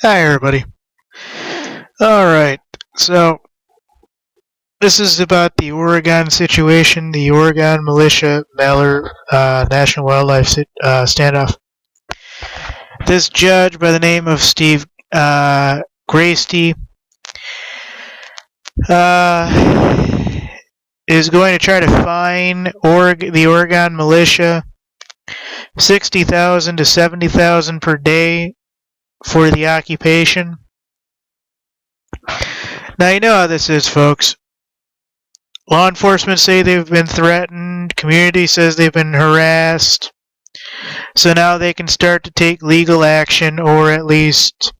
Hi, everybody. Alright, so this is about the Oregon situation, the Oregon Militia National Wildlife Standoff. This judge by the name of Steve Gratsy is going to try to fine the Oregon Militia $60,000 to $70,000 per day for the occupation. Now you know how this is, folks. Law enforcement say they've been threatened, community says they've been harassed, so now they can start to take legal action, or at least,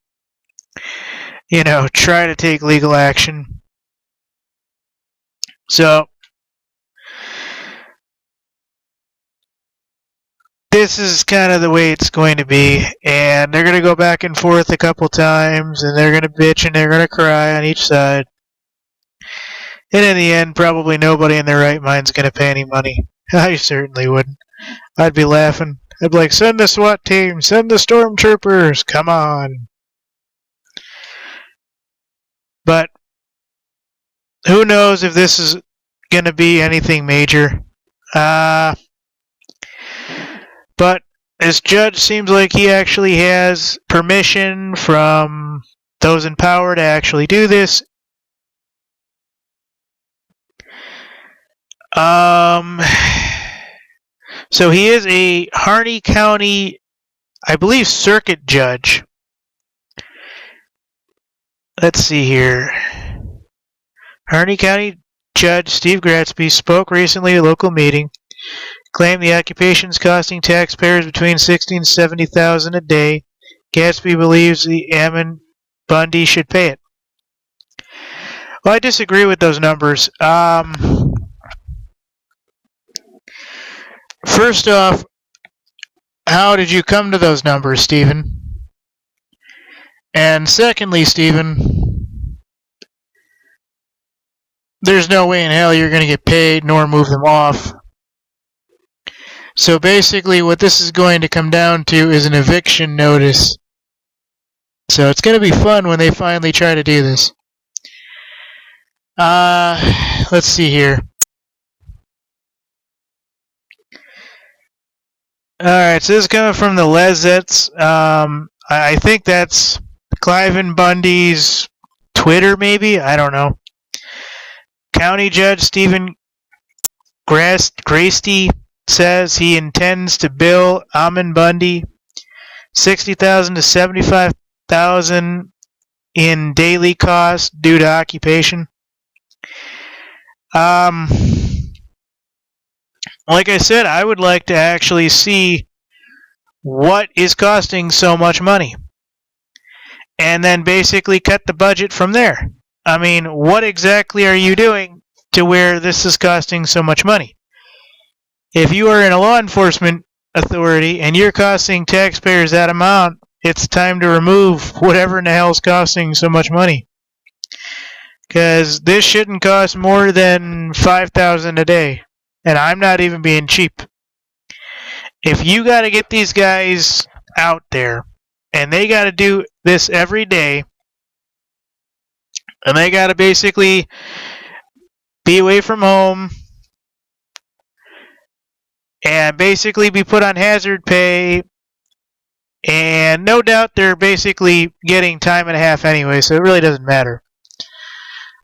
try to take legal action. So, this is kind of the way it's going to be, and they're going to go back and forth a couple times, and they're going to bitch and they're going to cry on each side. And in the end, probably nobody in their right mind's going to pay any money. I certainly wouldn't. I'd be laughing. I'd be like, send the SWAT team, send the stormtroopers, come on. But who knows if this is going to be anything major. But this judge seems like he actually has permission from those in power to actually do this. So he is a Harney County, I believe, circuit judge. Let's see here. Harney County Judge Steve Gratsy spoke recently at a local meeting, claimed the occupation is costing taxpayers between $60,000 and $70,000 a day. Gratsy believes the Ammon Bundy should pay it. Well, I disagree with those numbers. First off, how did you come to those numbers, Stephen? And secondly, Stephen, there's no way in hell you're going to get paid nor move them off. So basically what this is going to come down to is an eviction notice. So it's going to be fun when they finally try to do this. Let's see here. Alright, so this is coming from the Lezets. I think that's Cliven Bundy's Twitter, maybe? I don't know. County Judge Stephen Gratsy says he intends to bill Ammon Bundy $60,000 to $75,000 in daily costs due to occupation. Like I said, I would like to actually see what is costing so much money, and then basically cut the budget from there. I mean, what exactly are you doing to where this is costing so much money? If you are in a law enforcement authority and you're costing taxpayers that amount, it's time to remove whatever in the hell is costing so much money. Because this shouldn't cost more than $5,000 a day. And I'm not even being cheap. If you got to get these guys out there, and they got to do this every day, and they got to basically be away from home, and basically be put on hazard pay, and no doubt they're basically getting time and a half anyway, so it really doesn't matter.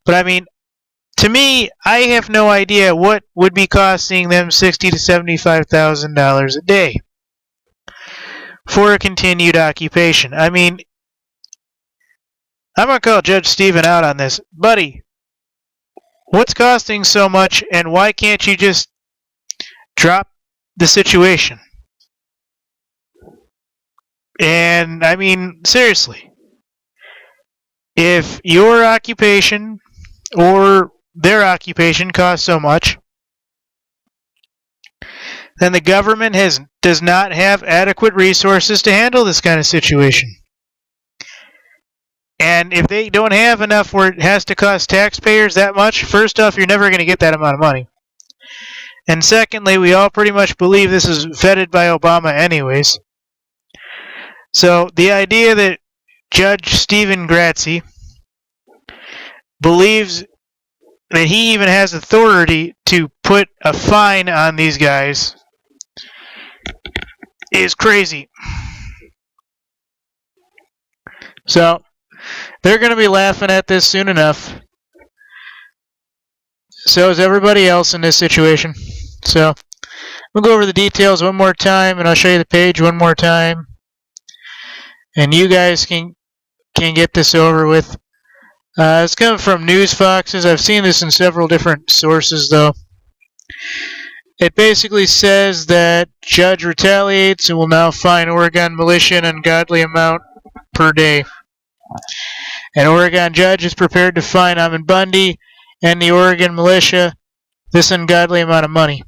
But I mean, to me, I have no idea what would be costing them $60,000 to $75,000 a day for a continued occupation. I mean, I'm going to call Judge Stephen out on this. Buddy, what's costing so much, and why can't you just drop the situation? And, I mean, seriously, if your occupation or their occupation costs so much, then the government does not have adequate resources to handle this kind of situation. And if they don't have enough where it has to cost taxpayers that much, first off, you're never going to get that amount of money. And secondly, we all pretty much believe this is vetted by Obama anyways. So the idea that Judge Stephen Gratsy believes that he even has authority to put a fine on these guys is crazy. So, they're going to be laughing at this soon enough. So is everybody else in this situation. So, we'll go over the details one more time, and I'll show you the page one more time. And you guys can get this over with. It's coming from News Foxes. I've seen this in several different sources, though. It basically says that judge retaliates and will now fine Oregon militia an ungodly amount per day. An Oregon judge is prepared to fine Ammon Bundy and the Oregon militia this ungodly amount of money.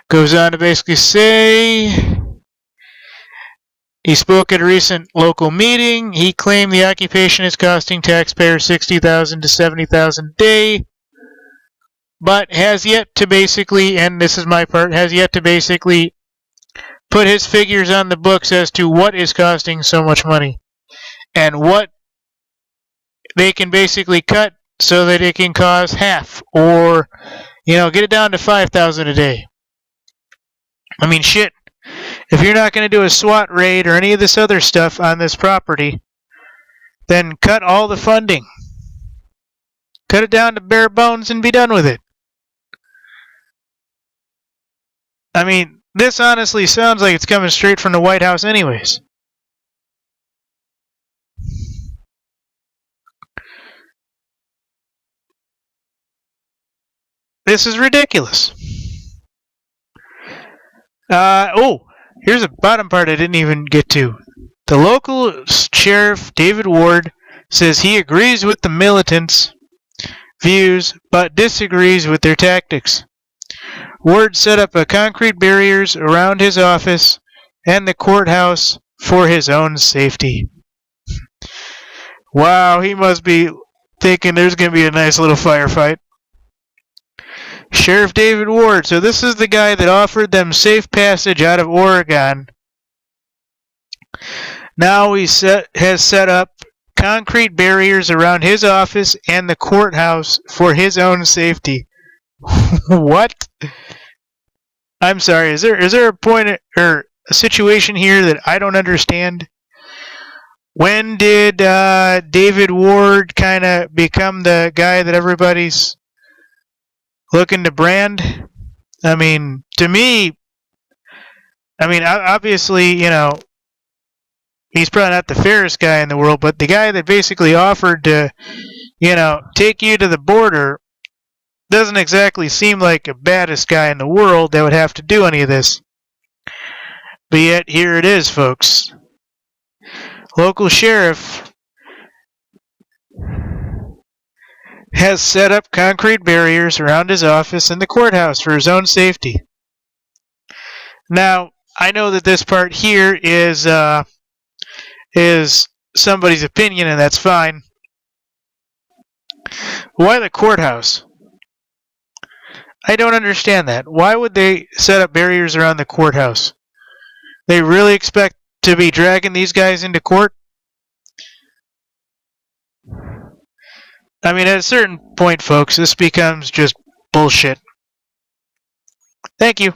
Goes on to basically say he spoke at a recent local meeting. He claimed the occupation is costing taxpayers $60,000 to $70,000 a day, but has yet to basically, and this is my part, has yet to basically put his figures on the books as to what is costing so much money and what they can basically cut so that it can cost half, or get it down to $5,000 a day. I mean, shit. If you're not going to do a SWAT raid or any of this other stuff on this property, then cut all the funding. Cut it down to bare bones and be done with it. I mean, this honestly sounds like it's coming straight from the White House anyways. This is ridiculous. Here's the bottom part I didn't even get to. The local sheriff, David Ward, says he agrees with the militants' views, but disagrees with their tactics. Ward set up concrete barriers around his office and the courthouse for his own safety. Wow, he must be thinking there's going to be a nice little firefight. Sheriff David Ward. So this is the guy that offered them safe passage out of Oregon. Now he has set up concrete barriers around his office and the courthouse for his own safety. What? I'm sorry. Is there a point or a situation here that I don't understand? When did David Ward kind of become the guy that everybody's looking to brand? I mean, to me, obviously, he's probably not the fairest guy in the world, but the guy that basically offered to, take you to the border doesn't exactly seem like the baddest guy in the world that would have to do any of this. But yet, here it is, folks. Local sheriff has set up concrete barriers around his office and the courthouse for his own safety. Now, I know that this part here is somebody's opinion, and that's fine. Why the courthouse? I don't understand that. Why would they set up barriers around the courthouse? They really expect to be dragging these guys into court? I mean, at a certain point, folks, this becomes just bullshit. Thank you.